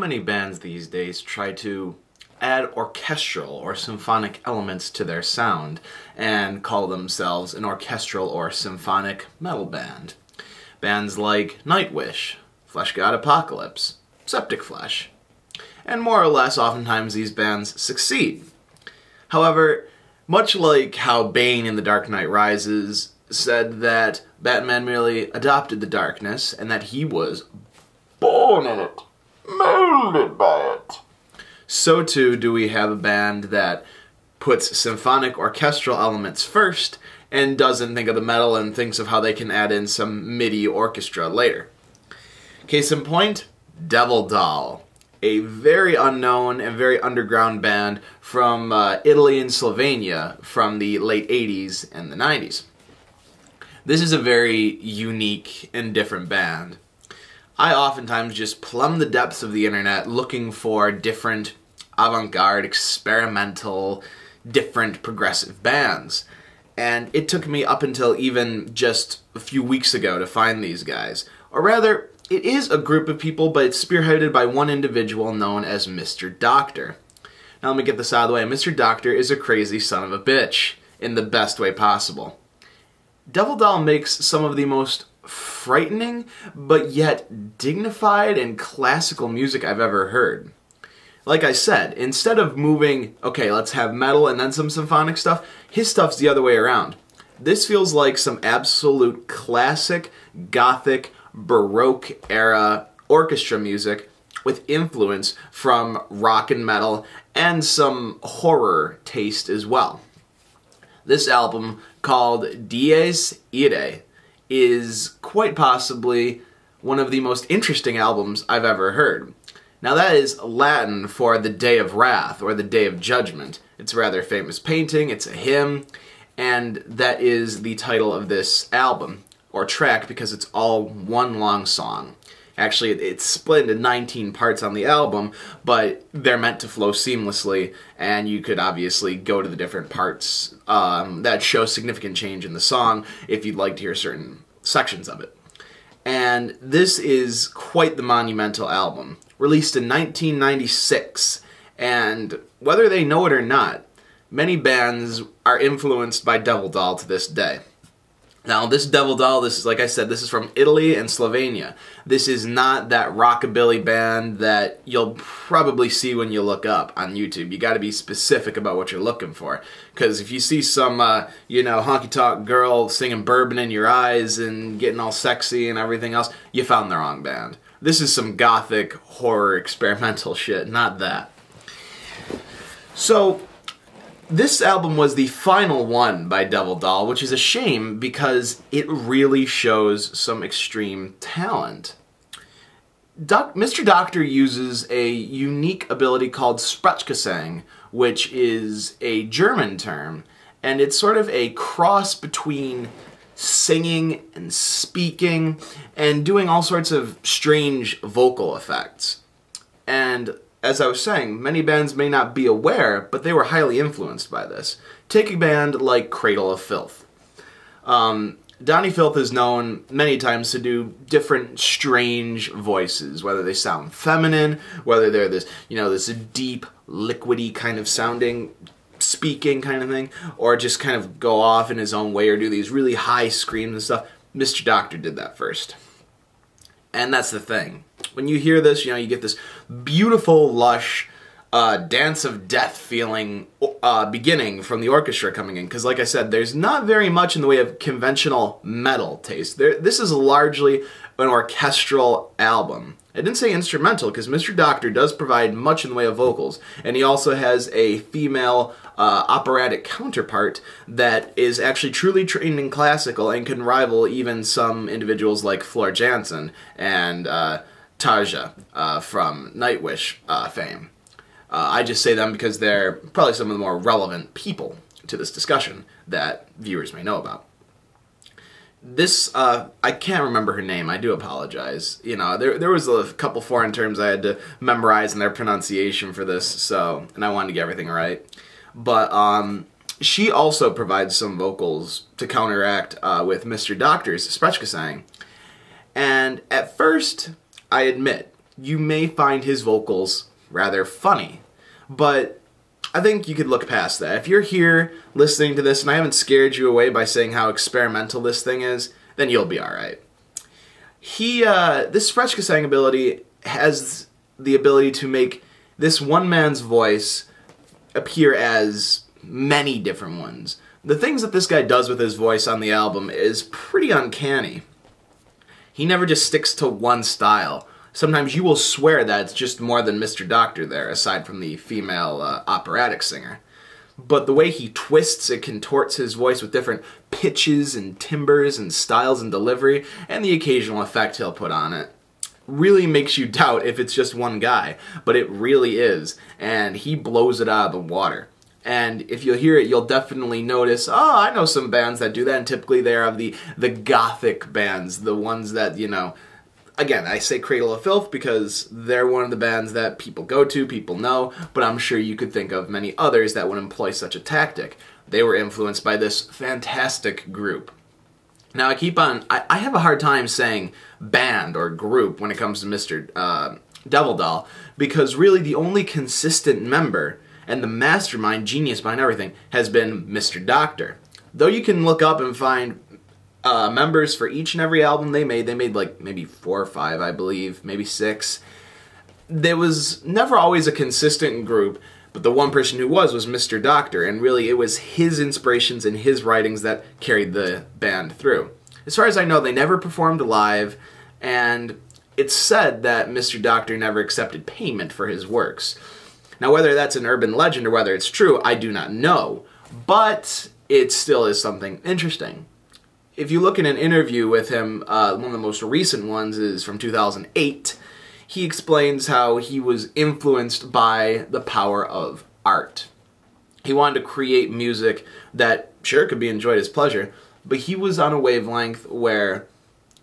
many bands these days try to add orchestral or symphonic elements to their sound and call themselves an orchestral or symphonic metal band. Bands like Nightwish, Flesh God Apocalypse, Septic Flesh. And more or less, oftentimes these bands succeed. However, much like how Bane in The Dark Knight Rises said that Batman merely adopted the darkness and that he was born in it, molded by it, so too do we have a band that puts symphonic orchestral elements first and doesn't think of the metal and thinks of how they can add in some MIDI orchestra later. Case in point, Devil Doll, a very unknown and very underground band from Italy and Slovenia from the late 80s and the 90s. This is a very unique and different band. I oftentimes just plumb the depths of the internet looking for different avant-garde, experimental, different progressive bands. And it took me up until even just a few weeks ago to find these guys. Or rather, it is a group of people, but it's spearheaded by one individual known as Mr. Doctor. Now let me get this out of the way. Mr. Doctor is a crazy son of a bitch, in the best way possible. Devil Doll makes some of the most frightening, but yet dignified and classical music I've ever heard. Like I said, instead of moving, okay, let's have metal and then some symphonic stuff, his stuff's the other way around. This feels like some absolute classic, Gothic, baroque era orchestra music with influence from rock and metal and some horror taste as well. This album, called Dies Irae, is quite possibly one of the most interesting albums I've ever heard. Now that is Latin for the Day of Wrath, or the Day of Judgment. It's a rather famous painting, it's a hymn, and that is the title of this album, or track, because it's all one long song. Actually, it's split into 19 parts on the album, but they're meant to flow seamlessly, and you could obviously go to the different parts that show significant change in the song if you'd like to hear certain sections of it. And this is quite the monumental album, released in 1996, and whether they know it or not, many bands are influenced by Devil Doll to this day. Now, this Devil Doll, this is, like I said, this is from Italy and Slovenia. This is not that rockabilly band that you'll probably see when you look up on YouTube. You gotta be specific about what you're looking for. Because if you see some, honky-tonk girl singing Bourbon in Your Eyes and getting all sexy and everything else, you found the wrong band. This is some Gothic, horror, experimental shit, not that. So, this album was the final one by Devil Doll, which is a shame because it really shows some extreme talent. Mr. Doctor uses a unique ability called Sprechgesang, which is a German term, and it's sort of a cross between singing and speaking and doing all sorts of strange vocal effects. And as I was saying, many bands may not be aware, but they were highly influenced by this. Take a band like Cradle of Filth. Donnie Filth is known many times to do different strange voices, whether they sound feminine, whether they're this, this deep, liquidy kind of sounding, speaking kind of thing, or just kind of go off in his own way or do these really high screams and stuff. Mr. Doctor did that first. And that's the thing. When you hear this, you get this beautiful, lush, dance of death feeling beginning from the orchestra coming in. Because like I said, there's not very much in the way of conventional metal taste. This is largely an orchestral album. I didn't say instrumental, because Mr. Doctor does provide much in the way of vocals. And he also has a female operatic counterpart that is actually truly trained in classical and can rival even some individuals like Floor Jansen and Tarja from Nightwish fame. I just say them because they're probably some of the more relevant people to this discussion that viewers may know about. This, I can't remember her name, I do apologize. There was a couple foreign terms I had to memorize in their pronunciation for this, and I wanted to get everything right. But, she also provides some vocals to counteract with Mr. Doctor's Sprechgesang. And at first, I admit, you may find his vocals rather funny. But I think you could look past that. If you're here listening to this and I haven't scared you away by saying how experimental this thing is, then you'll be alright. This Sprechgesang ability has the ability to make this one man's voice appear as many different ones. The things that this guy does with his voice on the album is pretty uncanny. He never just sticks to one style. Sometimes you will swear that it's just more than Mr. Doctor there, aside from the female operatic singer. But the way he twists and contorts his voice with different pitches and timbres and styles and delivery, and the occasional effect he'll put on it, really makes you doubt if it's just one guy. But it really is, and he blows it out of the water. And if you'll hear it, you'll definitely notice, oh, I know some bands that do that, and typically they're of the Gothic bands, the ones that, you know, again, I say Cradle of Filth because they're one of the bands that people go to, people know, but I'm sure you could think of many others that would employ such a tactic. They were influenced by this fantastic group. Now, I have a hard time saying band or group when it comes to Mr. Devil Doll, because really the only consistent member and the mastermind, genius behind everything, has been Mr. Doctor. Though you can look up and find members for each and every album they made like maybe 4 or 5, I believe, maybe 6. There was never always a consistent group, but the one person who was Mr. Doctor, and really it was his inspirations and his writings that carried the band through. As far as I know, they never performed live, and it's said that Mr. Doctor never accepted payment for his works. Now, whether that's an urban legend or whether it's true, I do not know, but it still is something interesting. If you look at an interview with him, one of the most recent ones is from 2008, he explains how he was influenced by the power of art. He wanted to create music that, sure, could be enjoyed as pleasure, but he was on a wavelength where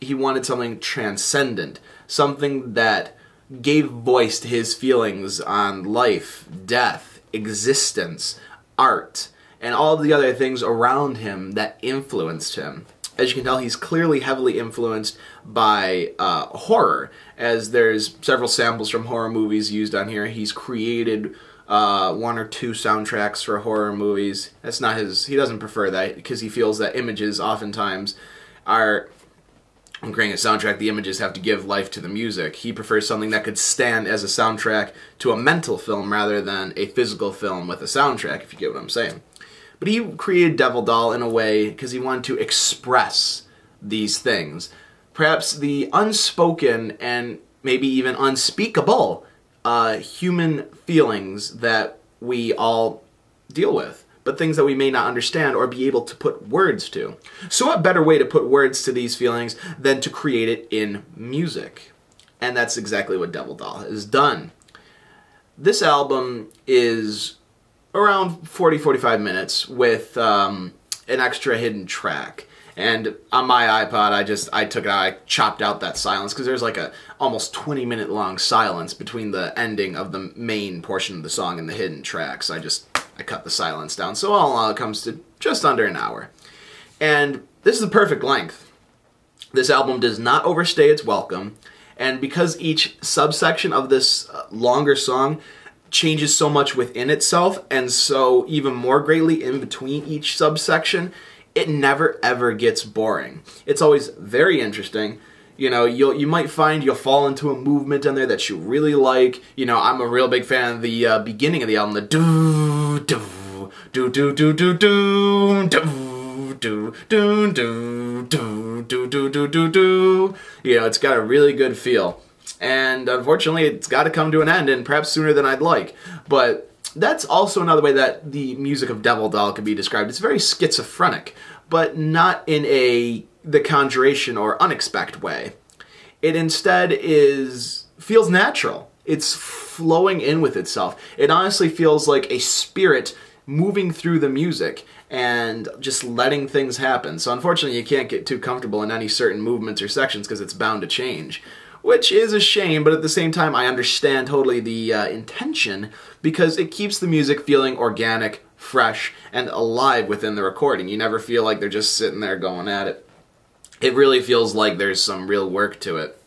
he wanted something transcendent, something that gave voice to his feelings on life, death, existence, art, and all the other things around him that influenced him. As you can tell, he's clearly heavily influenced by horror, as there's several samples from horror movies used on here. He's created 1 or 2 soundtracks for horror movies. That's not his, he doesn't prefer that, because he feels that images oftentimes are, when creating a soundtrack, the images have to give life to the music. He prefers something that could stand as a soundtrack to a mental film rather than a physical film with a soundtrack, if you get what I'm saying. But he created Devil Doll in a way because he wanted to express these things. Perhaps the unspoken and maybe even unspeakable human feelings that we all deal with, but things that we may not understand or be able to put words to. So what better way to put words to these feelings than to create it in music? And that's exactly what Devil Doll has done. This album is around 40-45 minutes with an extra hidden track. And on my iPod, I took it out, I chopped out that silence, because there's like a almost 20-minute long silence between the ending of the main portion of the song and the hidden track. So I cut the silence down. So all in all, it comes to just under an hour. And this is the perfect length. This album does not overstay its welcome. And because each subsection of this longer song changes so much within itself, and so even more greatly in between each subsection, it never ever gets boring. It's always very interesting. You know, you might find you'll fall into a movement in there that you really like. You know, I'm a real big fan of the beginning of the album, the do do do do do do do do do do do do do do do do do. You know, it's got a really good feel. And unfortunately, it's got to come to an end, and perhaps sooner than I'd like. But that's also another way that the music of Devil Doll could be described. It's very schizophrenic, but not in the Conjuration or Unexpect way. It instead feels natural. It's flowing in with itself. It honestly feels like a spirit moving through the music and just letting things happen. So unfortunately, you can't get too comfortable in any certain movements or sections because it's bound to change. Which is a shame, but at the same time, I understand totally the intention, because it keeps the music feeling organic, fresh, and alive within the recording. You never feel like they're just sitting there going at it. It really feels like there's some real work to it.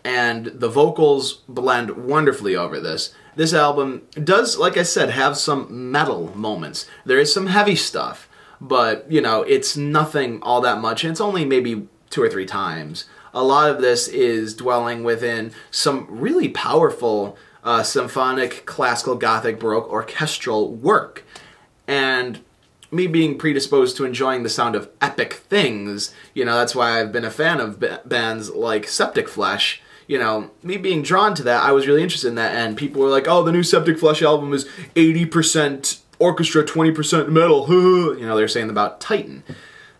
and the vocals blend wonderfully over this. This album does, like I said, have some metal moments. There is some heavy stuff, but, you know, it's nothing all that much, and it's only maybe 2 or 3 times. A lot of this is dwelling within some really powerful symphonic, classical, Gothic, baroque, orchestral work. And me being predisposed to enjoying the sound of epic things, you know, that's why I've been a fan of bands like Septic Flesh. You know, me being drawn to that, I was really interested in that, and people were like, oh, the new Septic Flesh album is 80% orchestra, 20% metal. You know, they're saying about Titan.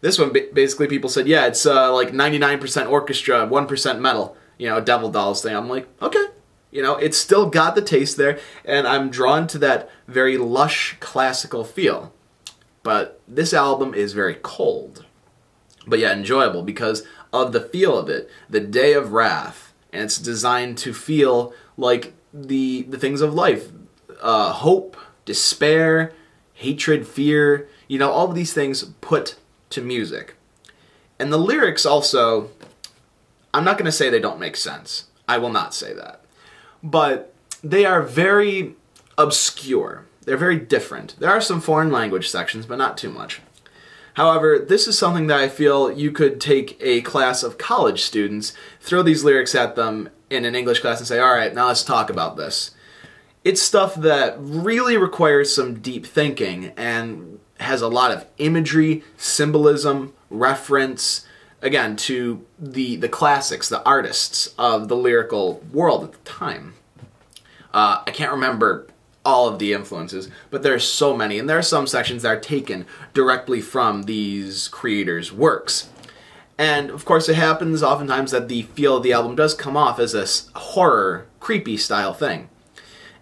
This one, basically people said, yeah, it's like 99% orchestra, 1% metal. You know, Devil Dolls thing. I'm like, okay. You know, it's still got the taste there, and I'm drawn to that very lush classical feel. But this album is very cold, but yet enjoyable because of the feel of it. The Day of Wrath, and it's designed to feel like the things of life. Hope, despair, hatred, fear, you know, all of these things put to music. And the lyrics also, I'm not going to say they don't make sense. I will not say that. But they are very obscure. They're very different. There are some foreign language sections, but not too much. However, this is something that I feel you could take a class of college students, throw these lyrics at them in an English class and say, all right, now let's talk about this. It's stuff that really requires some deep thinking and has a lot of imagery, symbolism, reference, again, to the classics, the artists of the lyrical world at the time. I can't remember all of the influences, but there are so many, and there are some sections that are taken directly from these creators' works. And, of course, it happens oftentimes that the feel of the album does come off as a horror, creepy style thing.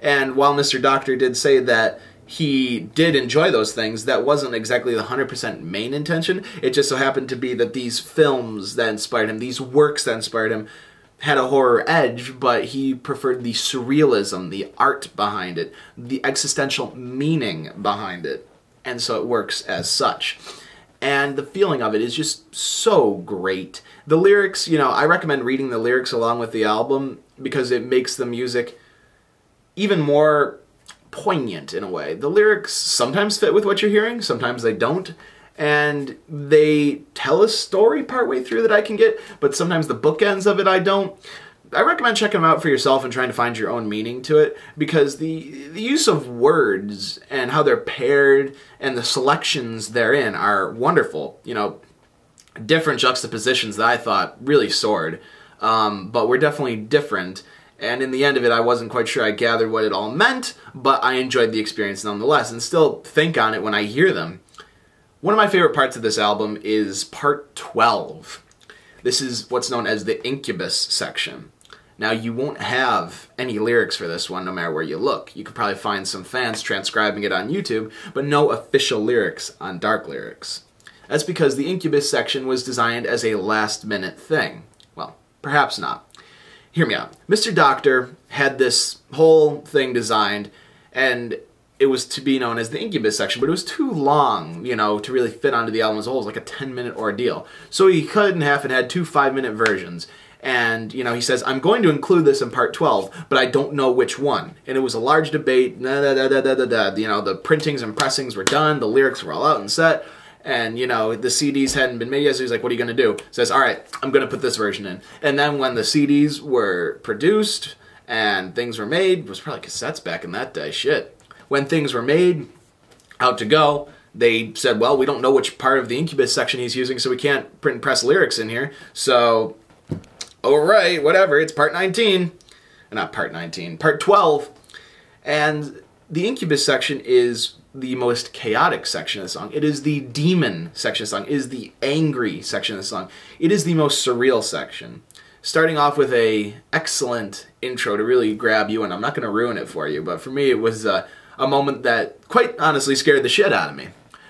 And while Mr. Doctor did say that he did enjoy those things, that wasn't exactly the 100% main intention. It just so happened to be that these films that inspired him, these works that inspired him, had a horror edge, but he preferred the surrealism, the art behind it, the existential meaning behind it. And so it works as such. And the feeling of it is just so great. The lyrics, you know, I recommend reading the lyrics along with the album because it makes the music even more poignant in a way. The lyrics sometimes fit with what you're hearing, sometimes they don't. And they tell a story partway through that I can get, but sometimes the bookends of it I don't. I recommend checking them out for yourself and trying to find your own meaning to it, because the use of words and how they're paired and the selections therein are wonderful. You know, different juxtapositions that I thought really soared, but were definitely different. And in the end of it, I wasn't quite sure I gathered what it all meant, but I enjoyed the experience nonetheless and still think on it when I hear them. One of my favorite parts of this album is part 12. This is what's known as the Incubus section. Now, you won't have any lyrics for this one no matter where you look. You could probably find some fans transcribing it on YouTube, but no official lyrics on Dark Lyrics. That's because the Incubus section was designed as a last-minute thing. Well, perhaps not. Hear me out. Mr. Doctor had this whole thing designed, and it was to be known as the Incubus section, but it was too long, you know, to really fit onto the album as a whole. It was like a 10-minute ordeal. So he cut it in half and had 2 5-minute versions. And, you know, he says, I'm going to include this in part 12, but I don't know which one. And it was a large debate. You know, the printings and pressings were done. The lyrics were all out and set. And, you know, the CDs hadn't been made yet, so he's like, what are you going to do? He says, all right, I'm going to put this version in. And then when the CDs were produced and things were made, it was probably cassettes back in that day, shit. When things were made, out to go, they said, well, we don't know which part of the Incubus section he's using, so we can't print and press lyrics in here. So, all right, whatever, it's part 19. Not part 19, part 12. And the Incubus section is the most chaotic section of the song. It is the demon section of the song. It is the angry section of the song. It is the most surreal section. Starting off with a excellent intro to really grab you, and I'm not going to ruin it for you, but for me it was a moment that quite honestly scared the shit out of me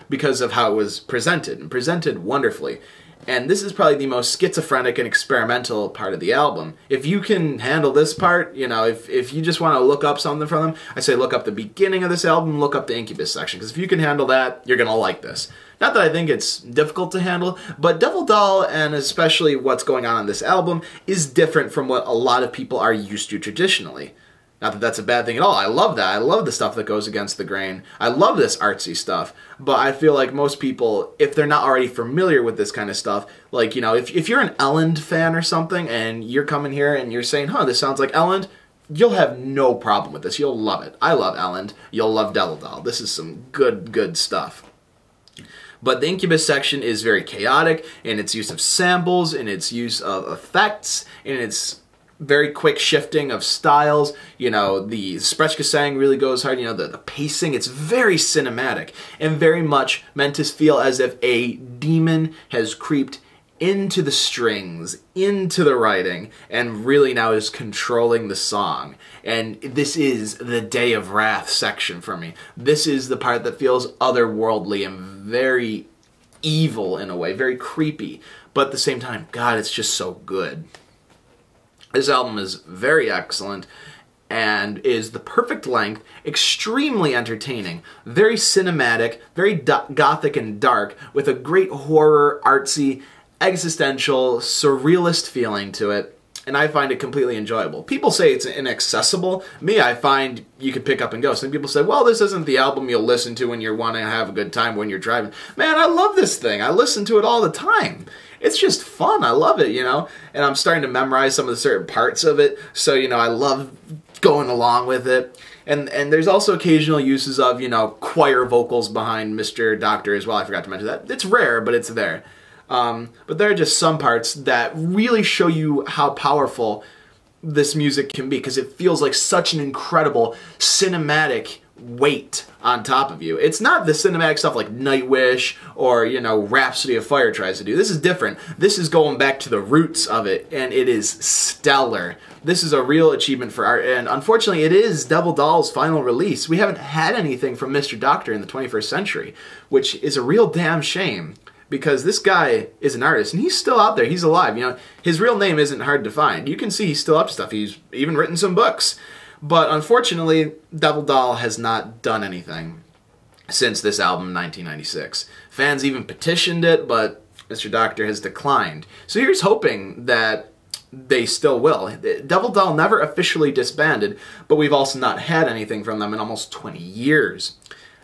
because of how it was presented, and presented wonderfully. And this is probably the most schizophrenic and experimental part of the album. If you can handle this part, you know, if you just want to look up something from them, I say look up the beginning of this album, look up the Incubus section, because if you can handle that, you're going to like this. Not that I think it's difficult to handle, but Devil Doll, and especially what's going on this album, is different from what a lot of people are used to traditionally. Not that that's a bad thing at all. I love that. I love the stuff that goes against the grain. I love this artsy stuff. But I feel like most people, if they're not already familiar with this kind of stuff, like, you know, if you're an Elland fan or something, and you're coming here and you're saying, huh, this sounds like Elland, you'll have no problem with this. You'll love it. I love Elland. You'll love Devil Doll. This is some good stuff. But the Incubus section is very chaotic in its use of samples, in its use of effects, in its very quick shifting of styles. You know, the Sprechgesang really goes hard. You know, the pacing, it's very cinematic and very much meant to feel as if a demon has creeped into the strings, into the writing, and really now is controlling the song. And this is the Day of Wrath section for me. This is the part that feels otherworldly and very evil in a way, very creepy. But at the same time, God, it's just so good. This album is very excellent and is the perfect length, extremely entertaining, very cinematic, very gothic and dark, with a great horror, artsy, existential, surrealist feeling to it, and I find it completely enjoyable. People say it's inaccessible. Me, I find you could pick up and go. Some people say, well, this isn't the album you'll listen to when you want to have a good time when you're driving. Man, I love this thing. I listen to it all the time. It's just fun. I love it, you know? And I'm starting to memorize some of the certain parts of it, so, you know, I love going along with it. And there's also occasional uses of, you know, choir vocals behind Mr. Doctor as well. I forgot to mention that. It's rare, but it's there. But there are just some parts that really show you how powerful this music can be, because it feels like such an incredible cinematic weight on top of you. It's not the cinematic stuff like Nightwish or, you know, Rhapsody of Fire tries to do. This is different. This is going back to the roots of it, and it is stellar. This is a real achievement for art, and unfortunately it is Devil Doll's final release. We haven't had anything from Mr. Doctor in the 21st century, which is a real damn shame, because this guy is an artist, and he's still out there. He's alive. You know, his real name isn't hard to find. You can see he's still up to stuff. He's even written some books. But unfortunately, Devil Doll has not done anything since this album in 1996. Fans even petitioned it, but Mr. Doctor has declined. So here's hoping that they still will. Devil Doll never officially disbanded, but we've also not had anything from them in almost 20 years.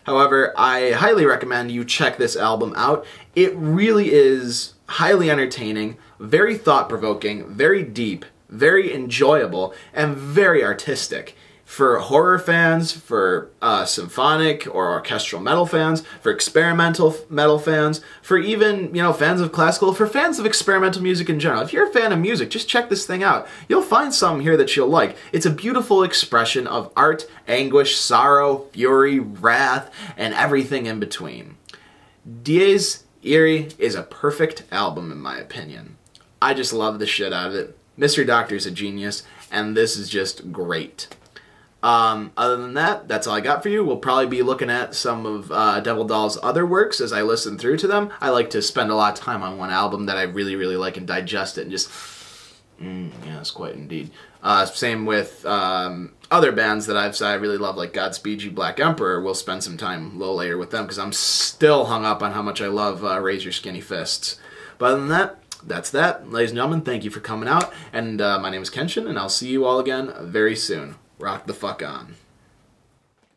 However, I highly recommend you check this album out. It really is highly entertaining, very thought-provoking, very deep, very enjoyable, and very artistic. For horror fans, for symphonic or orchestral metal fans, for experimental metal fans, for even, you know, fans of classical, for fans of experimental music in general. If you're a fan of music, just check this thing out. You'll find something here that you'll like. It's a beautiful expression of art, anguish, sorrow, fury, wrath, and everything in between. Dies Irae is a perfect album in my opinion. I just love the shit out of it. Mr. Doctor's a genius, and this is just great. Other than that, that's all I got for you. We'll probably be looking at some of Devil Doll's other works as I listen through to them. I like to spend a lot of time on one album that I really like and digest it and just, yes, quite indeed. Same with other bands that I've said I really love, like Godspeed You Black Emperor. We'll spend some time a little later with them because I'm still hung up on how much I love Raise Your Skinny Fists. But other than that, that's that. Ladies and gentlemen, thank you for coming out. And my name is Kenshin, and I'll see you all again very soon. Rock the fuck on.